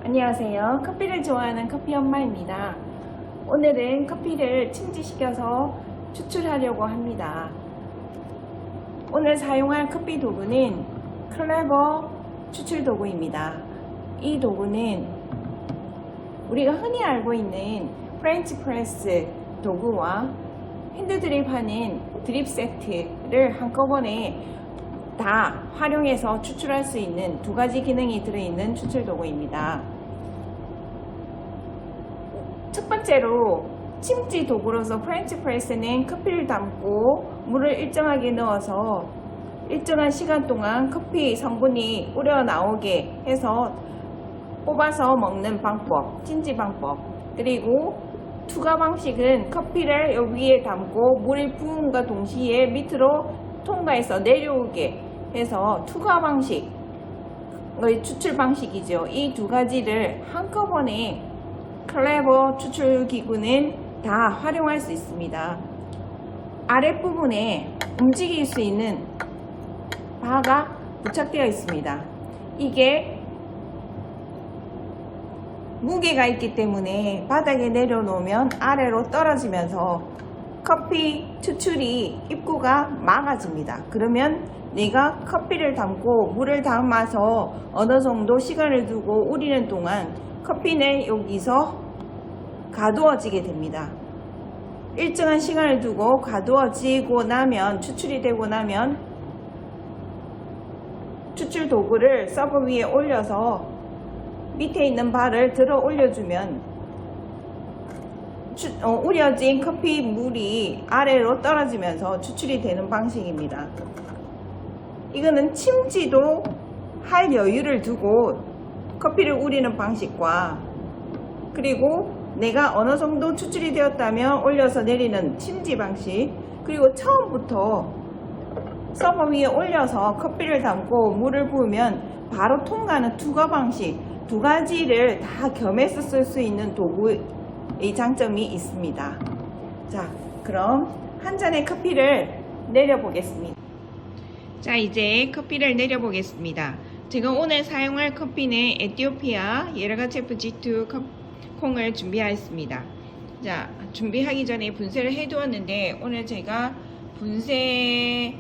안녕하세요. 커피를 좋아하는 커피 엄마입니다. 오늘은 커피를 침지시켜서 추출하려고 합니다. 오늘 사용할 커피 도구는 클레버 추출 도구입니다. 이 도구는 우리가 흔히 알고 있는 프렌치 프레스 도구와 핸드 드립하는 드립 세트를 한꺼번에 다 활용해서 추출할 수 있는 두 가지 기능이 들어있는 추출 도구입니다. 첫 번째로 침지 도구로서 프렌치 프레스는 커피를 담고 물을 일정하게 넣어서 일정한 시간 동안 커피 성분이 우러나오게 해서 뽑아서 먹는 방법, 침지 방법. 그리고 투과 방식은 커피를 여기에 담고 물이 부음과 동시에 밑으로 통과해서 내려오게 해서 투과 방식의 추출 방식이죠. 이 두 가지를 한꺼번에 클레버 추출 기구는 다 활용할 수 있습니다. 아랫부분에 움직일 수 있는 바가 부착되어 있습니다. 이게 무게가 있기 때문에 바닥에 내려놓으면 아래로 떨어지면서 커피 추출이 입구가 막아집니다. 그러면 내가 커피를 담고 물을 담아서 어느 정도 시간을 두고 우리는 동안 커피는 여기서 가두어지게 됩니다. 일정한 시간을 두고 가두어지고 나면 추출이 되고 나면 추출 도구를 서버 위에 올려서 밑에 있는 바를 들어 올려주면 우려진 커피 물이 아래로 떨어지면서 추출이 되는 방식입니다. 이거는 침지도 할 여유를 두고 커피를 우리는 방식과 그리고 내가 어느 정도 추출이 되었다면 올려서 내리는 침지 방식, 그리고 처음부터 서버 위에 올려서 커피를 담고 물을 부으면 바로 통과하는 투과 방식, 두 가지를 다 겸해서 쓸 수 있는 도구의 장점이 있습니다. 자, 그럼 한 잔의 커피를 내려보겠습니다. 자, 이제 커피를 내려보겠습니다. 제가 오늘 사용할 커피는 에티오피아 예라가체프 G2 콩을 준비하였습니다. 자, 준비하기 전에 분쇄를 해두었는데 오늘 제가 분쇄해서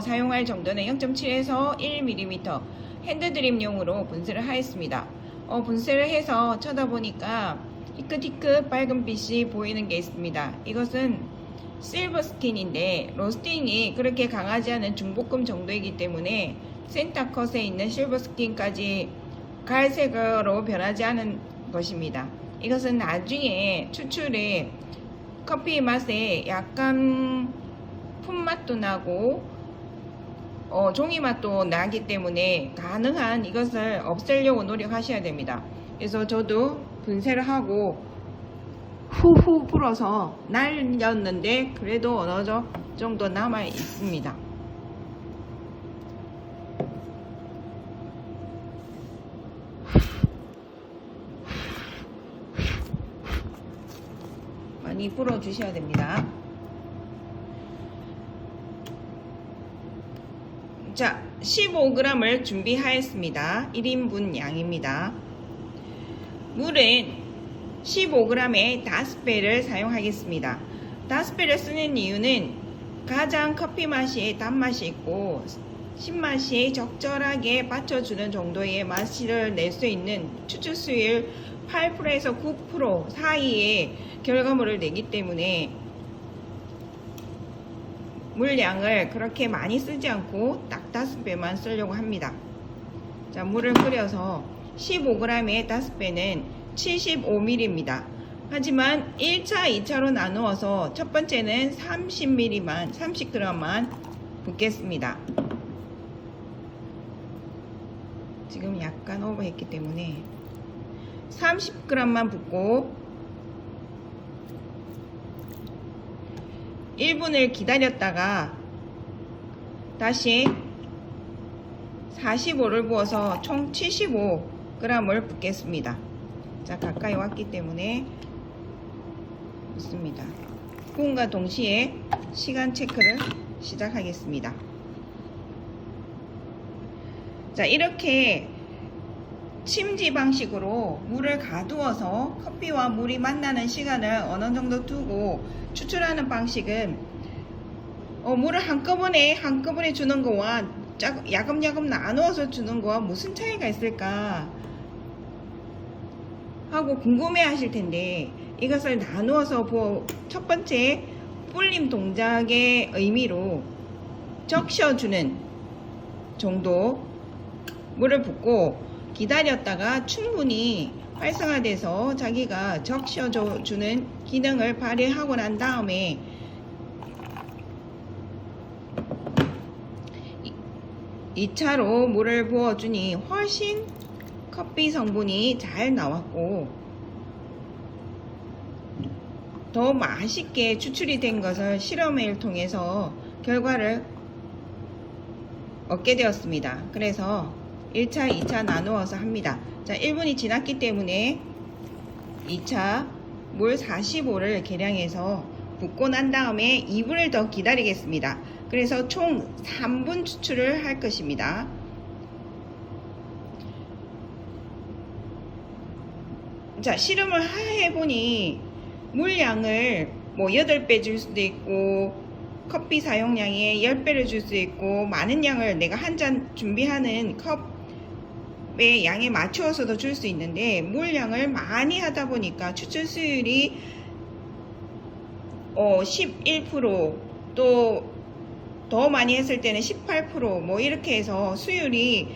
사용할 정도는 0.7에서 1mm 핸드드립용으로 분쇄를 하였습니다. 분쇄를 해서 쳐다보니까 희끗희끗 빨간빛이 보이는 게 있습니다. 이것은 실버 스킨인데 로스팅이 그렇게 강하지 않은 중볶음 정도이기 때문에 센터 컷에 있는 실버 스킨까지 갈색으로 변하지 않은 것입니다. 이것은 나중에 추출에 커피 맛에 약간 풋맛도 나고 종이 맛도 나기 때문에 가능한 이것을 없애려고 노력하셔야 됩니다. 그래서 저도 분쇄를 하고 후후 불어서 날렸는데 그래도 어느 정도 남아 있습니다. 많이 불어 주셔야 됩니다. 자, 15g을 준비하였습니다. 1인분 양입니다. 물은 15g에 5배를 사용하겠습니다. 5배를 쓰는 이유는 가장 커피 맛이 단맛이 있고 신맛이 적절하게 받쳐주는 정도의 맛을 낼 수 있는 추출 수율 8%에서 9% 사이의 결과물을 내기 때문에 물량을 그렇게 많이 쓰지 않고 딱 5배만 쓰려고 합니다. 자, 물을 끓여서 15g에 5배는 75ml입니다. 하지만 1차, 2차로 나누어서 첫 번째는 30ml만, 30g만 붓겠습니다. 지금 약간 오버했기 때문에 30g만 붓고 1분을 기다렸다가 다시 45를 부어서 총 75g을 붓겠습니다. 자, 가까이 왔기 때문에 붓습니다. 부음과 동시에 시간 체크를 시작하겠습니다. 자, 이렇게 침지 방식으로 물을 가두어서 커피와 물이 만나는 시간을 어느 정도 두고 추출하는 방식은 물을 한꺼번에 주는 거와 야금야금 나누어서 주는 거와 무슨 차이가 있을까 하고 궁금해 하실 텐데, 이것을 나누어서 첫 번째 불림 동작의 의미로 적셔주는 정도 물을 붓고 기다렸다가 충분히 활성화돼서 자기가 적셔주는 기능을 발휘하고 난 다음에 2차로 물을 부어주니 훨씬 커피 성분이 잘 나왔고 더 맛있게 추출이 된 것을 실험을 통해서 결과를 얻게 되었습니다. 그래서 1차, 2차 나누어서 합니다. 자, 1분이 지났기 때문에 2차 물 45를 계량해서 붓고 난 다음에 2분을 더 기다리겠습니다. 그래서 총 3분 추출을 할 것입니다. 자, 실험을 해보니 물량을 8배 줄 수도 있고 커피 사용량의 10배를 줄 수 있고 많은 양을 내가 한 잔 준비하는 컵의 양에 맞추어서도 줄 수 있는데, 물량을 많이 하다 보니까 추출 수율이 11%, 또 더 많이 했을 때는 18%, 이렇게 해서 수율이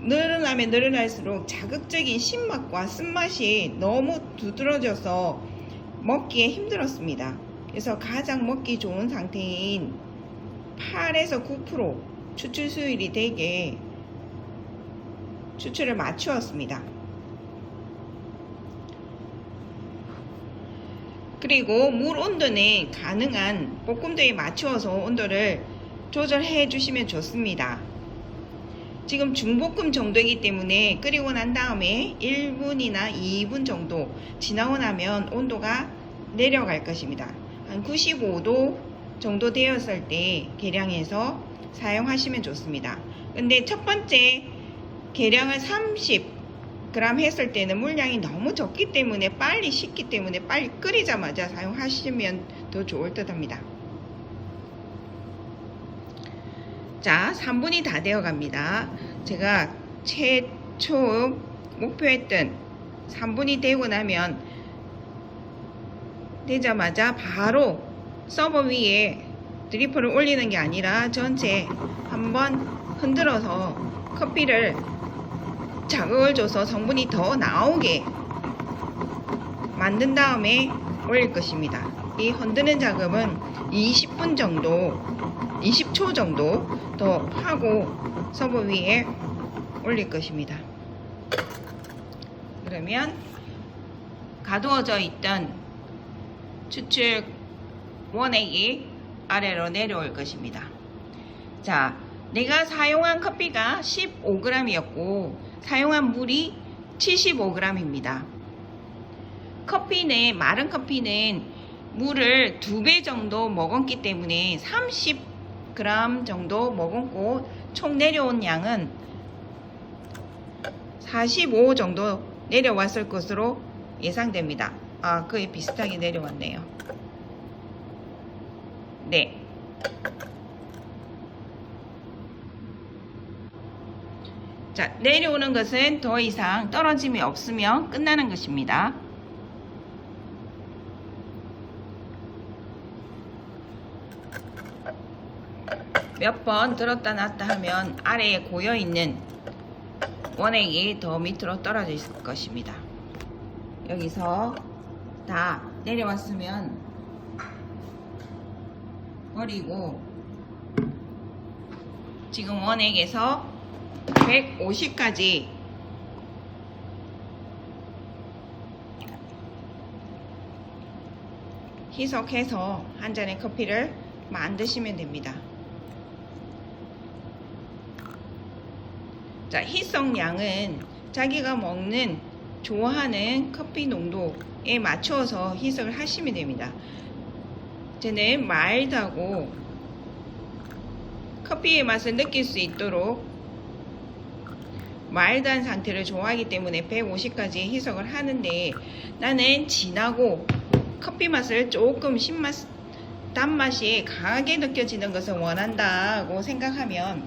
늘어나면 늘어날수록 자극적인 신맛과 쓴맛이 너무 두드러져서 먹기에 힘들었습니다. 그래서 가장 먹기 좋은 상태인 8에서 9% 추출 수율이 되게 추출을 맞추었습니다. 그리고 물 온도는 가능한 볶음도에 맞추어서 온도를 조절해 주시면 좋습니다. 지금 중볶음 정도이기 때문에 끓이고 난 다음에 1분이나 2분 정도 지나고 나면 온도가 내려갈 것입니다. 한 95도 정도 되었을 때 계량해서 사용하시면 좋습니다. 근데 첫 번째 계량을 30g 했을 때는 물량이 너무 적기 때문에 빨리 식기 때문에 빨리 끓이자마자 사용하시면 더 좋을 듯 합니다. 자, 3분이 다 되어 갑니다. 제가 최초 목표했던 3분이 되고 나면 되자마자 바로 서버 위에 드리퍼를 올리는 게 아니라 전체 한번 흔들어서 커피를 자극을 줘서 성분이 더 나오게 만든 다음에 올릴 것입니다. 이 흔드는 작업은 20분 정도, 20초 정도 더 하고 서버 위에 올릴 것입니다. 그러면 가두어져 있던 추출 원액이 아래로 내려올 것입니다. 자, 내가 사용한 커피가 15g이었고 사용한 물이 75g입니다. 커피는, 마른 커피는 물을 2배 정도 머금기 때문에 30g 정도 머금고 총 내려온 양은 45 정도 내려왔을 것으로 예상됩니다. 거의 비슷하게 내려왔네요. 네. 자, 내려오는 것은 더 이상 떨어짐이 없으면 끝나는 것입니다. 몇 번 들었다 놨다 하면 아래에 고여있는 원액이 더 밑으로 떨어져 있을 것입니다. 여기서 다 내려왔으면 버리고 지금 원액에서 150까지 희석해서 한 잔의 커피를 만드시면 됩니다. 자, 희석량은 자기가 먹는 좋아하는 커피 농도에 맞추어서 희석을 하시면 됩니다. 저는 마일드하고 커피의 맛을 느낄 수 있도록 마일드한 상태를 좋아하기 때문에 150까지 희석을 하는데, 나는 진하고 커피 맛을 조금 단맛이 강하게 느껴지는 것을 원한다고 생각하면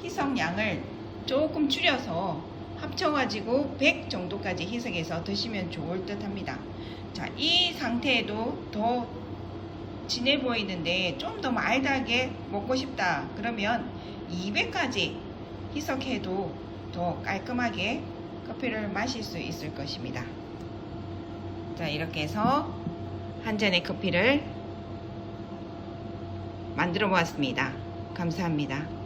희석량을 조금 줄여서 합쳐가지고 100 정도까지 희석해서 드시면 좋을 듯 합니다. 자, 이 상태에도 더 진해 보이는데 좀 더 마일드하게 먹고 싶다 그러면 200까지 희석해도 더 깔끔하게 커피를 마실 수 있을 것입니다. 자, 이렇게 해서 한 잔의 커피를 만들어 보았습니다. 감사합니다.